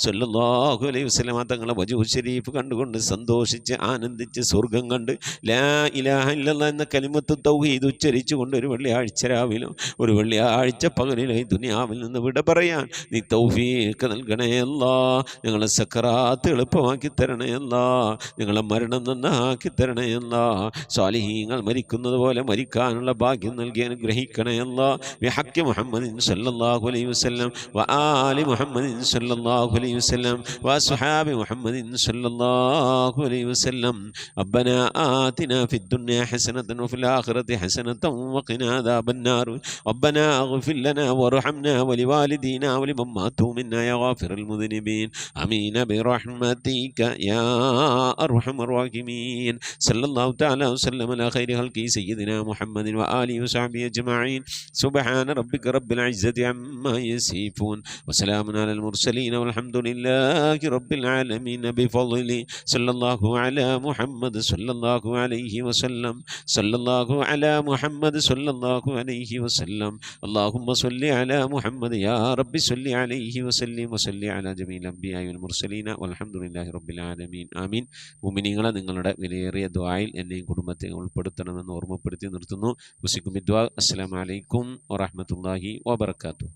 സ്വല്ലല്ലാഹു അലൈഹി വസല്ലം തങ്ങളെ വജൂഹ് ശരീഫ് കണ്ടുകൊണ്ട് സന്തോഷിച്ച് ആനന്ദിച്ച് സ്വർഗം കണ്ട് ലാ ഇലാഹ ഇല്ലല്ലാഹ് എന്ന കലിമത്ത് തൗഹീദ് ഇത് ഉച്ചരിച്ചുകൊണ്ട് ഒരു വെള്ളിയാഴ്ച രാവിലും ഒരു വെള്ളിയാഴ്ച പകലിലായി ദുനിയാവിൽ നിന്ന് വിട പറയാൻ നീ തൗഫീഖ് നൽകണേ അല്ലാഹ്. ഞങ്ങളെ സക്കറാത്ത് എളുപ്പമാക്കി തരണേ അല്ലാഹ്. ഞങ്ങളെ മരണം നന്നാക്കി തരണേ അല്ലാഹ്. സ്വാലിഹീങ്ങൾ മരിക്കുന്നത് പോലെ മരിക്കാനുള്ള ഭാഗ്യം നൽകി അനുഗ്രഹിക്കണേ അല്ലാഹ്. ബിഹഖി മുഹമ്മദിൻ സല്ലല്ലാഹു അലൈഹി വസല്ലം വആലി മുഹമ്മദിൻ സല്ലല്ലാഹു അലൈഹി വസല്ലം വഅസ്ഹാബി മുഹമ്മദിൻ സല്ലല്ലാഹു അലൈഹി വസല്ലം. റബ്ബനാ ആതിനാ ഫിദ്ദുനിയ ഹസനതൻ വഫിൽ ആഖിറതി حسنة وقنا عذاب النار ربنا اغفر لنا وارحمنا ولوالدينا ولمن ماتوا منا يا غافر المذنبين آمين برحمتك يا أرحم الراحمين. صلى الله تعالى وسلم على خير خلقه سيدنا محمد وآله وصحبه أجمعين. سبحان ربك رب العزة عما يصفون وسلام على المرسلين والحمد لله رب العالمين بفضله. صلى الله على محمد صلى الله عليه وسلم. صلى الله على محمد صلى الله عليه وسلم. اللهم صل على محمد يا رب صل عليه وسلم وصل على جميع الأنبياء والمرسلين والحمد لله رب العالمين ആമീൻ. മുഅ്മിനീങ്ങളെ നിങ്ങളുടെ വിലയേറിയ ദുആയിൽ എന്നെയും കുടുംബത്തെ ഉൾപ്പെടുത്തണമെന്ന് ഓർമ്മപ്പെടുത്തി നിർത്തുന്നു. ഉസിക്കും ദുആ. അസ്സലാമു അലൈക്കും വറഹ്മത്തുള്ളാഹി വബറകാതുഹു.